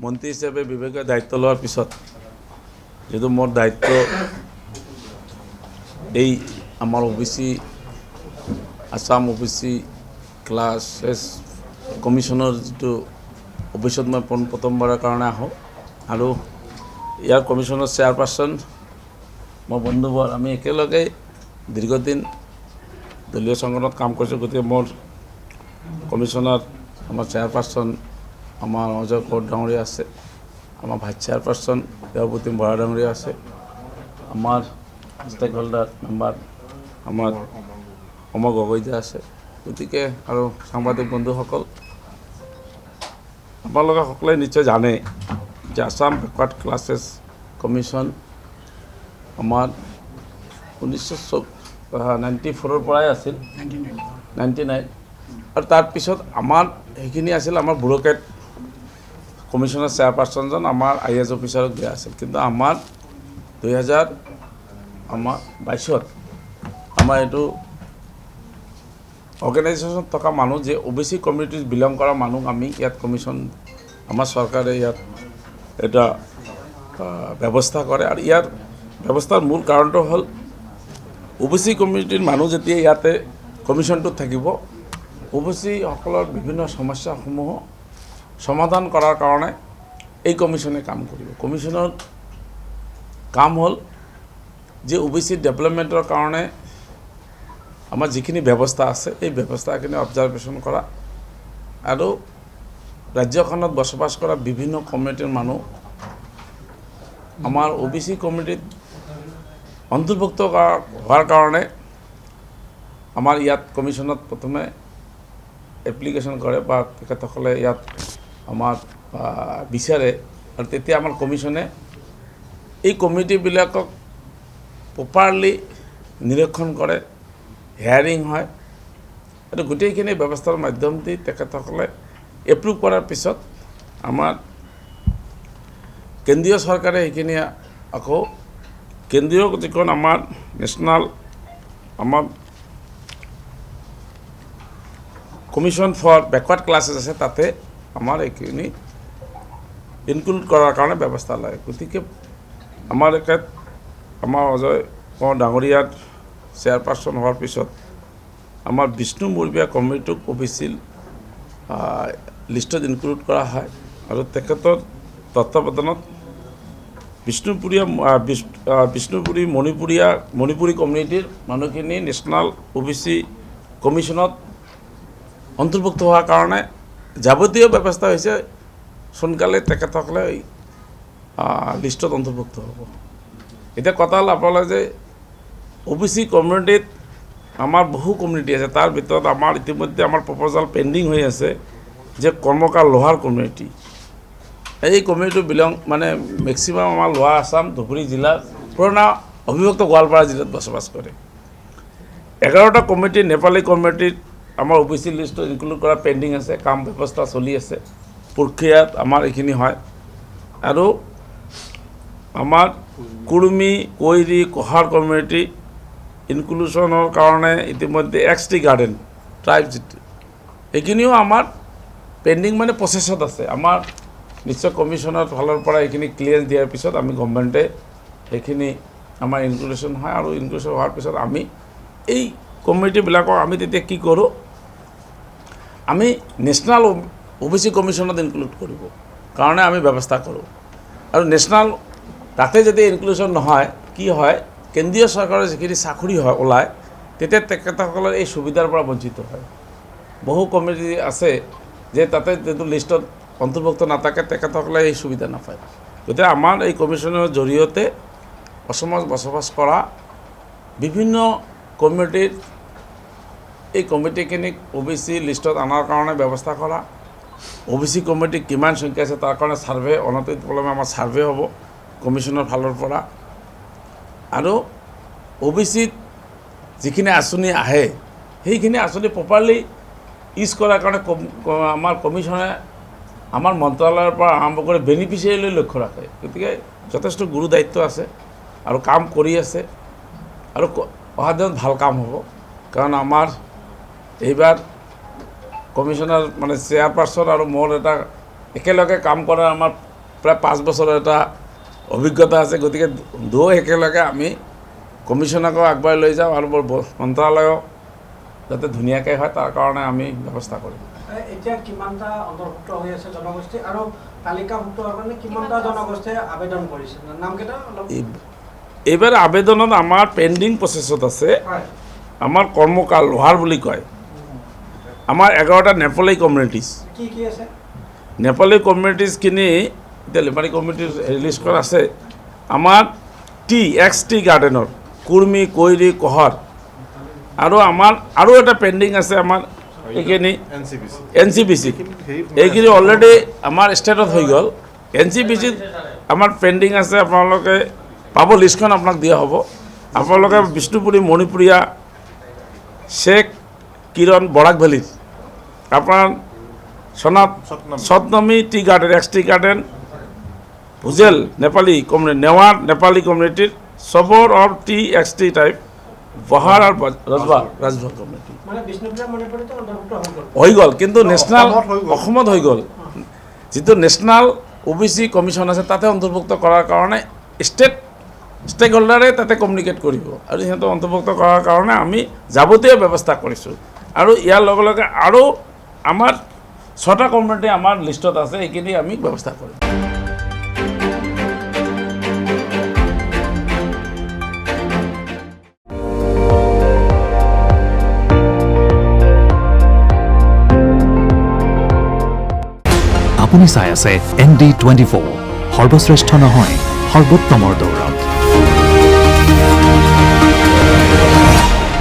মন্ত্ৰী হিচাপে বিবেকে দায়িত্ব লোৱাৰ পিছত যেহেতু মোৰ দায়িত্ব এই আমাৰ OBC আসাম OBC ক্লাছেছ কমিশ্যনৰ যিটো অফিচত মই প্ৰথমবাৰৰ কাৰণে আহোঁ আৰু ইয়াৰ কমিশ্যনৰ চেয়াৰপাৰ্চন মোৰ বন্ধুবৰ আমি একেলগে দীৰ্ঘদিন দলীয় সংগঠনত কাম কৰিছোঁ। গতিকে মোৰ কমিশ্যনাৰ আমাৰ চেয়াৰপাৰ্চন আমাৰ অজয় কোঁৱৰ ডাঙৰীয়া আছে, আমাৰ ভাইচ চেয়াৰপাৰ্চন দেৱপ্ৰতিম বৰা ডাঙৰীয়া আছে, আমাৰ ষ্টেক হোল্ডাৰ মেম্বাৰ আমাৰ অমৰ গগৈদা আছে। গতিকে আৰু সাংবাদিক বন্ধুসকল, আপোনালোকে সকলোৱে নিশ্চয় জানে যে আসাম বেকৱাৰ্ড ক্লাছেছ কমিশ্যন আমাৰ 1994 পৰাই আছিল, 99 আৰু তাৰপিছত আমাৰ সেইখিনি আছিল আমাৰ ব্যুৰ'ক্ৰেট কমিশ্যনৰ চেয়াৰপাৰ্চনজন আমাৰ IAS অফিচাৰক দিয়া আছিল। কিন্তু আমাৰ 2022 আমাৰ এইটো অৰ্গেনাইজেশ্যনত থকা মানুহ যে OBC কমিউনিটিত বিলং কৰা মানুহ আমি ইয়াত কমিশ্যন আমাৰ চৰকাৰে ইয়াত এটা ব্যৱস্থা কৰে আৰু ইয়াৰ ব্যৱস্থাৰ মূল কাৰণটো হ'ল OBC কমিউনিটিৰ মানুহ যেতিয়া ইয়াতে কমিশ্যনটোত থাকিব OBC সকলৰ বিভিন্ন সমস্যাসমূহ সমাধান কৰাৰ কাৰণে এই কমিশ্যনে কাম কৰিব। কমিশ্যনৰ কাম হ'ল যে OBC ডেভেলপমেণ্টৰ কাৰণে আমাৰ যিখিনি ব্যৱস্থা আছে এই ব্যৱস্থাখিনি অবজাৰভেশ্যন কৰা আৰু ৰাজ্যখনত বসবাস কৰা বিভিন্ন কমিউনিটিৰ মানুহ আমাৰ OBC কমিউনিটিত অন্তৰ্ভুক্ত হোৱাৰ কাৰণে আমাৰ ইয়াত কমিশ্যনত প্ৰথমে এপ্লিকেশ্যন কৰে বা তেখেতসকলে ইয়াত আমাৰ বিচাৰে আৰু তেতিয়া আমাৰ কমিশ্যনে এই কমিটিবিলাকক প্ৰপাৰলি নিৰীক্ষণ কৰে, হিয়াৰিং হয় আৰু গোটেইখিনি ব্যৱস্থাৰ মাধ্যম দি তেখেতসকলে এপ্ৰুভ কৰাৰ পিছত আমাৰ কেন্দ্ৰীয় চৰকাৰে সেইখিনি আকৌ কেন্দ্ৰীয় যিখন আমাৰ নেশ্যনেল আমাৰ কমিশ্যন ফৰ বেকৱাৰ্ড ক্লাছেছ আছে তাতে আমাৰ এইখিনি ইনক্লুড কৰাৰ কাৰণে ব্যৱস্থা লয়। গতিকে আমাৰ আমাৰ অজয় কোঁৱৰ ডাঙৰীয়াৰ চেয়াৰপাৰ্চন হোৱাৰ পিছত আমাৰ বিষ্ণু মুৰ্মীয়া কমিটিক OBC লিষ্টত ইনক্লুড কৰা হয় আৰু তেখেতৰ তত্ত্বাৱধানত বিষ্ণুপুৰী মণিপুৰী কমিউনিটিৰ মানুহখিনি নেশ্যনেল OBC কমিশ্যনত অন্তৰ্ভুক্ত হোৱাৰ কাৰণে যাৱতীয় ব্যৱস্থা হৈছে সোনকালে তেখেতসকলে লিষ্টত অন্তৰ্ভুক্ত হ'ব। এতিয়া কথা হ'ল আপোনালোকে যে OBC কমিউনিটিত আমাৰ বহু কমিউনিটি আছে, তাৰ ভিতৰত আমাৰ ইতিমধ্যে আমাৰ প্ৰপ'জাল পেণ্ডিং হৈ আছে যে কৰ্মকাৰ লোহাৰ কমিউনিটি এই কমিউনিটি মানে মেক্সিমাম আমাৰ লোৱাৰ আছাম ধুবুৰী জিলাৰ পুৰণা অবিভক্ত গোৱালপাৰা জিলাত বসবাস কৰে। 11টা কমিটি নেপালী কমিউনিটিত আমাৰ OBC লিষ্টত ইনক্লুড কৰা পেণ্ডিং আছে, কাম ব্যৱস্থা চলি আছে, প্ৰক্ৰিয়াত আমাৰ এইখিনি হয় আৰু আমাৰ কুৰ্মী কৈৰী কহাৰ কমিউনিটি ইনক্লুশ্যনৰ কাৰণে ইতিমধ্যে XT গাৰ্ডেন ট্ৰাইব যিটো এইখিনিও আমাৰ পেণ্ডিং মানে প্ৰচেছত আছে। আমাৰ নিশ্চয় কমিশ্যনৰ ফালৰ পৰা এইখিনি ক্লিয়াৰেঞ্চ দিয়াৰ পিছত আমি গভৰ্ণমেণ্টে সেইখিনি আমাৰ ইনক্লুশ্যন হয় আৰু ইনক্লুশ্যন হোৱাৰ পিছত আমি এই কমিউনিটিবিলাকক আমি তেতিয়া কি কৰোঁ, আমি নেশ্যনেল OBC কমিশ্যনত ইনক্লুড কৰিব কাৰণে আমি ব্যৱস্থা কৰোঁ আৰু নেশ্যনেল তাতে যদি ইনক্লুশ্যন নহয় কি হয়, কেন্দ্ৰীয় চৰকাৰৰ যিখিনি চাকৰি হয় ওলায় তেতিয়া তেখেতসকলৰ এই সুবিধাৰ পৰা বঞ্চিত হয়। বহু কমিটি আছে যে তাতে যিটো লিষ্টত অন্তৰ্ভুক্ত নাথাকে তেখেতসকলে এই সুবিধা নাপায়। গতিকে আমাৰ এই কমিশ্যনৰ জৰিয়তে অসমত বসবাস কৰা বিভিন্ন কমিউনিটিৰ এই কমিটিখিনিক OBC লিষ্টত অনাৰ কাৰণে ব্যৱস্থা কৰা, OBC কমিটি কিমান সংখ্যা আছে তাৰ কাৰণে ছাৰ্ভে অনতিপলমে আমাৰ ছাৰ্ভে হ'ব কমিশ্যনৰ ফালৰ পৰা আৰু OBCত যিখিনি আঁচনি আহে সেইখিনি আঁচনি প্ৰপাৰলি ইউজ কৰাৰ কাৰণে আমাৰ কমিশ্যনে আমাৰ মন্ত্ৰালয়ৰ পৰা আৰম্ভ কৰি বেনিফিচিয়াৰীলৈ লক্ষ্য ৰাখে। গতিকে যথেষ্ট গুৰু দায়িত্ব আছে আৰু কাম কৰি আছে আৰু অহা দিনত ভাল কাম হ'ব, কাৰণ আমাৰ এইবাৰ কমিশ্যনাৰ মানে চেয়াৰপাৰ্চন আৰু মোৰ এটা একেলগে কাম কৰাৰ আমাৰ প্ৰায় 5 বছৰৰ এটা অভিজ্ঞতা আছে, গতিকে দুয়ো একেলগে আমি কমিশ্যনকো আগবঢ়াই লৈ যাওঁ আৰু মন্ত্ৰালয়ক যাতে ধুনীয়াকৈ হয় তাৰ কাৰণে আমি ব্যৱস্থা কৰিম। এতিয়া কিমানটা অন্তৰ্ভুক্ত হৈ আছে জনগোষ্ঠী আৰু তালিকাভুক্ত হোৱাৰ কাৰণে কিমানটা জনগোষ্ঠীয়ে আবেদন কৰিছে, নামকেইটা অলপ? এইবাৰ আবেদনত আমাৰ পেণ্ডিং প্ৰচেছত আছে। আমাৰ কৰ্মকাল লোহাৰ বুলি কয়, আমাৰ 11টা নেপালী কমিউনিটিজ। কি কি আছে? নেপালী কমিউনিটিজখিনি এতিয়া নেপালী কমিউনিটিৰ লিষ্টখন আছে। আমাৰ টি গাৰ্ডেনৰ কুৰ্মী, কৈৰী, কহৰ আৰু আমাৰ আৰু এটা পেণ্ডিং আছে আমাৰ এইখিনি NCBC। এইখিনি অলৰেডি আমাৰ ষ্টেটত হৈ গ'ল। NCBCত আমাৰ পেণ্ডিং আছে, আপোনালোকে পাব, লিষ্টখন আপোনাক দিয়া হ'ব। আপোনালোকে বিষ্ণুপুৰী, মণিপুৰীয়া, শ্বেখ কিৰণ, বৰাক ভেলীত আপোনাৰ সতনমী tea garden, tea garden, Bhujel Nepali community, Newar Nepali কমিউনিটিৰ চবৰ অফ টি টাইপ, বহাৰ আৰু ৰাজভৰ কমিউনিটি হৈ গ'ল। কিন্তু নেশ্যনেল অসমত হৈ গ'ল, যিটো নেশ্যনেল OBC কমিশ্যন আছে তাতে অন্তৰ্ভুক্ত কৰাৰ কাৰণে ষ্টেক হোল্ডাৰে তাতে কমিউনিকেট কৰিব আৰু সিহঁতক অন্তৰ্ভুক্ত কৰাৰ কাৰণে আমি যাৱতীয় ব্যৱস্থা কৰিছোঁ। আৰু ইয়াৰ লগে লগে আৰু আমাৰ 6টা কমিউনিটি আমাৰ লিষ্টত আছে, এইখিনি আমি ব্যৱস্থা কৰিম। আপুনি চাই আছে ND24, সৰ্বশ্ৰেষ্ঠ নহয় সৰ্বোত্তমৰ দৌৰত।